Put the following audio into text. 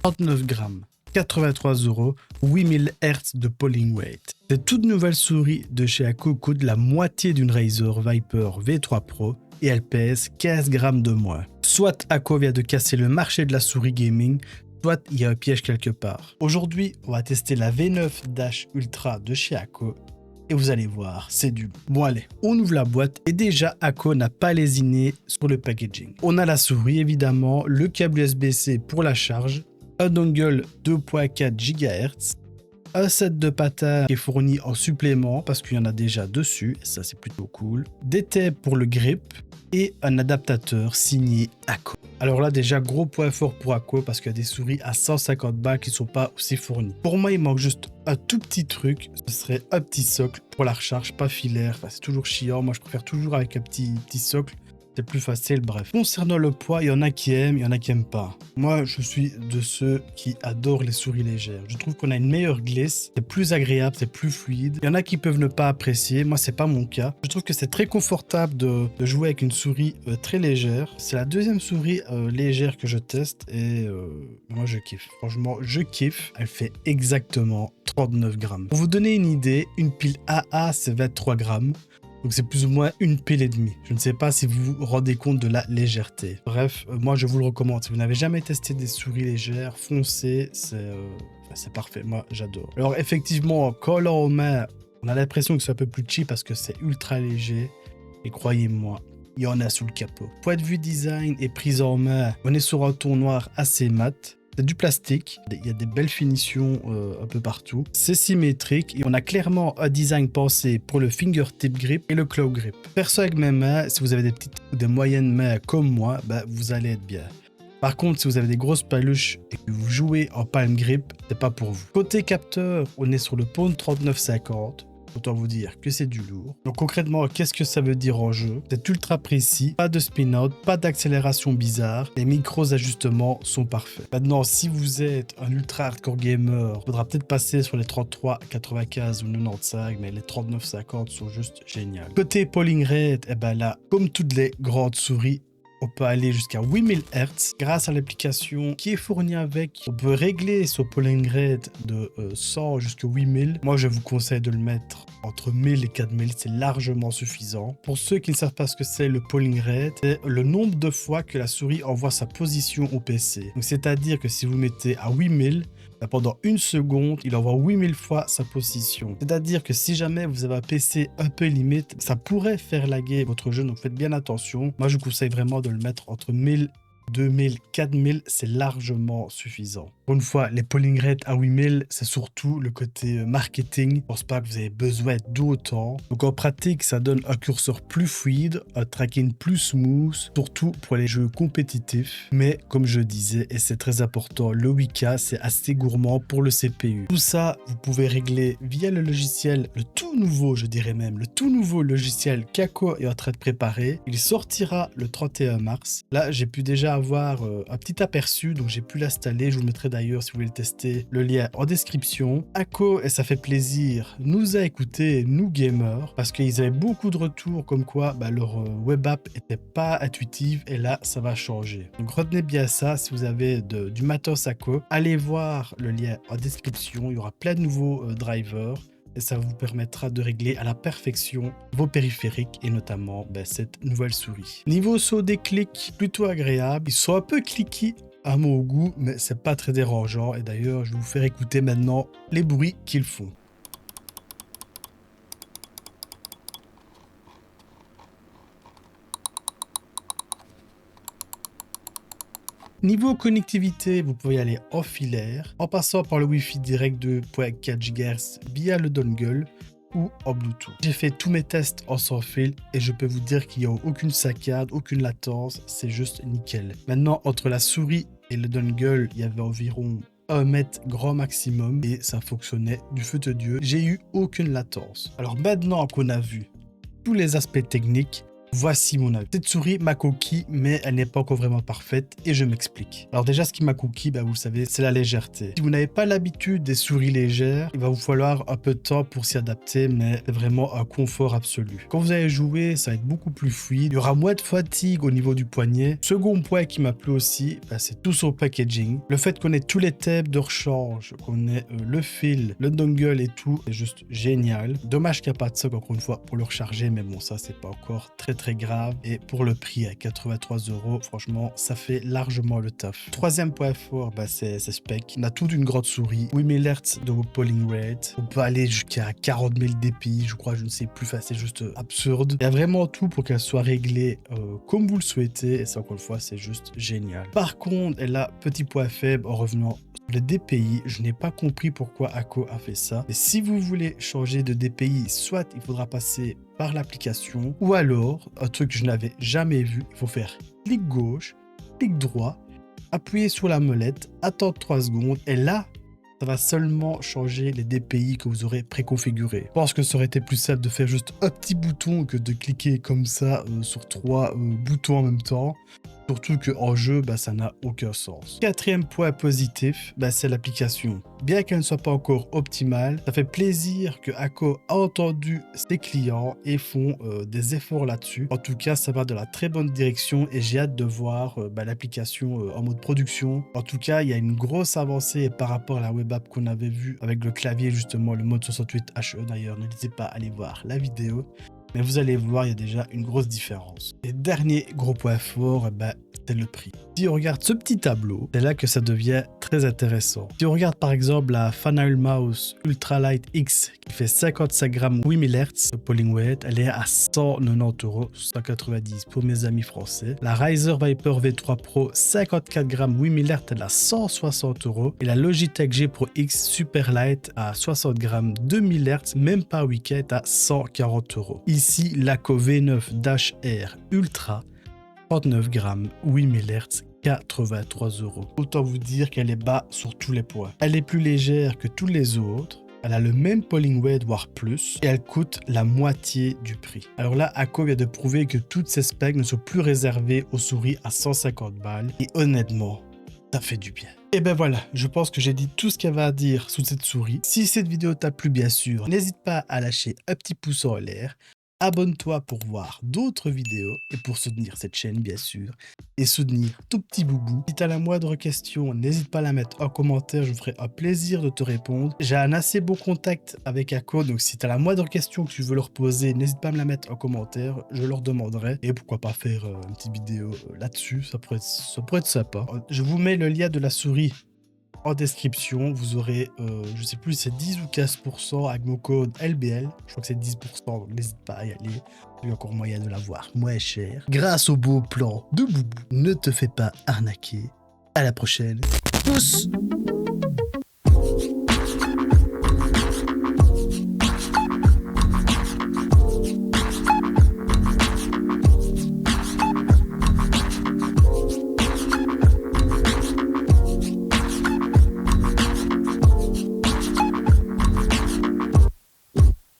39 grammes, 83 €, 8000 Hz de polling rate. Cette toute nouvelle souris de chez Akko coûte la moitié d'une Razer Viper V3 Pro et elle pèse 15 grammes de moins. Soit Akko vient de casser le marché de la souris gaming, soit il y a un piège quelque part. Aujourd'hui, on va tester la V9 Dash Ultra de chez Akko. Et vous allez voir, c'est du bon. Allez, on ouvre la boîte et déjà Akko n'a pas lésiné sur le packaging. On a la souris évidemment, le câble USB-C pour la charge, un dongle 2.4 GHz, un set de patins qui est fourni en supplément parce qu'il y en a déjà dessus, et ça c'est plutôt cool, des tails pour le grip et un adaptateur signé Akko. Alors là déjà gros point fort pour Akko parce qu'il y a des souris à 150 balles qui ne sont pas aussi fournies. Pour moi il manque juste un tout petit truc, ce serait un petit socle pour la recharge, pas filaire, enfin, c'est toujours chiant, moi je préfère toujours avec un petit socle. C'est plus facile, bref. Concernant le poids, il y en a qui aiment, il y en a qui n'aiment pas. Moi, je suis de ceux qui adorent les souris légères. Je trouve qu'on a une meilleure glisse, c'est plus agréable, c'est plus fluide. Il y en a qui peuvent ne pas apprécier, moi c'est pas mon cas. Je trouve que c'est très confortable de jouer avec une souris très légère. C'est la deuxième souris légère que je teste et moi je kiffe. Franchement, je kiffe. Elle fait exactement 39 grammes. Pour vous donner une idée, une pile AA c'est 23 grammes. Donc c'est plus ou moins une pile et demie. Je ne sais pas si vous vous rendez compte de la légèreté. Bref, moi je vous le recommande. Si vous n'avez jamais testé des souris légères, foncez, c'est parfait. Moi j'adore. Alors effectivement, quand on l'a en main, on a l'impression que c'est un peu plus cheap parce que c'est ultra léger. Et croyez-moi, il y en a sous le capot. Point de vue design et prise en main, on est sur un ton noir assez mat. C'est du plastique, il y a des belles finitions un peu partout. C'est symétrique et on a clairement un design pensé pour le fingertip grip et le claw grip. Perso avec mes mains, si vous avez des petites ou des moyennes mains comme moi, bah, vous allez être bien. Par contre, si vous avez des grosses paluches et que vous jouez en palm grip, c'est pas pour vous. Côté capteur, on est sur le Pond 3950. Autant vous dire que c'est du lourd. Donc concrètement, qu'est-ce que ça veut dire en jeu? C'est ultra précis, pas de spin-out, pas d'accélération bizarre, les micros ajustements sont parfaits. Maintenant, si vous êtes un ultra hardcore gamer, il faudra peut-être passer sur les 33, 95 ou 95, mais les 39, 50 sont juste géniales. Côté polling rate, eh ben là, comme toutes les grandes souris, on peut aller jusqu'à 8000 Hz grâce à l'application qui est fournie avec. On peut régler ce polling rate de 100 jusqu'à 8000. Moi, je vous conseille de le mettre entre 1000 et 4000. C'est largement suffisant. Pour ceux qui ne savent pas ce que c'est le polling rate, c'est le nombre de fois que la souris envoie sa position au PC. Donc, c'est-à-dire que si vous mettez à 8000, pendant une seconde, il envoie 8000 fois sa position. C'est-à-dire que si jamais vous avez un PC un peu limite, ça pourrait faire laguer votre jeu, donc faites bien attention. Moi, je vous conseille vraiment de le mettre entre 1000, 2000, 4000, c'est largement suffisant. Pour une fois, les polling rates à 8000, c'est surtout le côté marketing. Je pense pas que vous avez besoin d'autant. Donc en pratique, ça donne un curseur plus fluide, un tracking plus smooth, surtout pour les jeux compétitifs. Mais comme je disais, et c'est très important, le 8K, c'est assez gourmand pour le CPU. Tout ça, vous pouvez régler via le logiciel, le tout nouveau, je dirais même, le tout nouveau logiciel qu'Akko est en train de préparer. Il sortira le 31 mars. Là, j'ai pu déjà avoir un petit aperçu, donc j'ai pu l'installer. Je vous mettrai d'ailleurs, si vous voulez le tester, le lien en description. Akko, et ça fait plaisir, nous a écouté, nous gamers, parce qu'ils avaient beaucoup de retours comme quoi leur web app était pas intuitive, et là, ça va changer. Donc retenez bien ça, si vous avez du matos Akko, allez voir le lien en description, il y aura plein de nouveaux drivers. Et ça vous permettra de régler à la perfection vos périphériques et notamment cette nouvelle souris. Niveau saut des clics, plutôt agréable. Ils sont un peu cliqués à mon goût, mais c'est pas très dérangeant. Et d'ailleurs, je vais vous faire écouter maintenant les bruits qu'ils font. Niveau connectivité, vous pouvez aller en filaire, en passant par le Wi-Fi direct de 2.4 GHz via le dongle ou en Bluetooth. J'ai fait tous mes tests en sans fil et je peux vous dire qu'il n'y a aucune saccade, aucune latence, c'est juste nickel. Maintenant, entre la souris et le dongle, il y avait environ 1 mètre grand maximum et ça fonctionnait du feu de Dieu. J'ai eu aucune latence. Alors maintenant qu'on a vu tous les aspects techniques, Voici mon avis. Cette souris m'a conquis, mais elle n'est pas encore vraiment parfaite et je m'explique. Alors déjà, ce qui m'a conquis, vous le savez, c'est la légèreté. Si vous n'avez pas l'habitude des souris légères, il va vous falloir un peu de temps pour s'y adapter, mais c'est vraiment un confort absolu. Quand vous allez jouer, ça va être beaucoup plus fluide. Il y aura moins de fatigue au niveau du poignet. Second point qui m'a plu aussi, c'est tout son packaging. Le fait qu'on ait tous les thèmes de rechange, qu'on ait le fil, le dongle et tout, c'est juste génial. Dommage qu'il n'y a pas de sock encore une fois pour le recharger, mais bon, ça c'est pas encore très grave. Et pour le prix à 83 €, franchement, ça fait largement le taf. Troisième point fort, c'est spec. On a toute une grande souris, 8000 Hz de polling rate. On peut aller jusqu'à 40 000 dpi, je crois, je ne sais plus, c'est juste absurde. Il y a vraiment tout pour qu'elle soit réglée comme vous le souhaitez. Et ça, encore une fois, c'est juste génial. Par contre, elle a petit point faible en revenant sur le DPI. Je n'ai pas compris pourquoi Akko a fait ça. Mais si vous voulez changer de DPI, soit il faudra passer par l'application, ou alors, un truc que je n'avais jamais vu, il faut faire clic gauche, clic droit, appuyer sur la molette, attendre 3 secondes, et là, ça va seulement changer les DPI que vous aurez préconfigurés. Je pense que ça aurait été plus simple de faire juste un petit bouton que de cliquer comme ça sur 3 boutons en même temps. Surtout qu'en jeu, ça n'a aucun sens. Quatrième point positif, c'est l'application. Bien qu'elle ne soit pas encore optimale, ça fait plaisir que Akko a entendu ses clients et font des efforts là-dessus. En tout cas, ça va dans la très bonne direction et j'ai hâte de voir l'application en mode production. En tout cas, il y a une grosse avancée par rapport à la web app qu'on avait vue avec le clavier, justement, le mode 68HE d'ailleurs. N'hésitez pas à aller voir la vidéo. Mais vous allez voir, il y a déjà une grosse différence. Et dernier gros point fort, c'est le prix. Si on regarde ce petit tableau, c'est là que ça devient très intéressant. Si on regarde par exemple la Faneuil Mouse Ultralight X qui fait 55 grammes 8000 Hz de polling weight, elle est à 190 €, 190 pour mes amis français. La Razer Viper V3 Pro 54 grammes 8000 Hz, elle est à 160 €. Et la Logitech G Pro X Super Light à 60 grammes 2000 Hz, même pas week-end, à 140 €. Ici, l'Akko V9 Dash Air Ultra 39 grammes 8000 Hz, 83 €. Autant vous dire qu'elle est bas sur tous les points. Elle est plus légère que tous les autres. Elle a le même polling weight, voire plus, et elle coûte la moitié du prix. Alors là, Akko vient de prouver que toutes ces specs ne sont plus réservées aux souris à 150 balles. Et honnêtement, ça fait du bien. Et voilà, je pense que j'ai dit tout ce qu'il y avait à dire sous cette souris. Si cette vidéo t'a plu, bien sûr, n'hésite pas à lâcher un petit pouce en l'air. Abonne-toi pour voir d'autres vidéos et pour soutenir cette chaîne, bien sûr, et soutenir tout petit boubou. Si tu as la moindre question, n'hésite pas à la mettre en commentaire, je me ferai un plaisir de te répondre. J'ai un assez bon contact avec Akko, donc si tu as la moindre question que tu veux leur poser, n'hésite pas à me la mettre en commentaire, je leur demanderai. Et pourquoi pas faire une petite vidéo là-dessus, ça pourrait être sympa. Je vous mets le lien de la souris en description. Vous aurez, je sais plus, c'est 10 ou 15% avec mon code LBL. Je crois que c'est 10%, donc n'hésite pas à y aller. Il y a encore moyen de l'avoir moins cher. Grâce au beau plan de Boubou, ne te fais pas arnaquer. À la prochaine. Tous!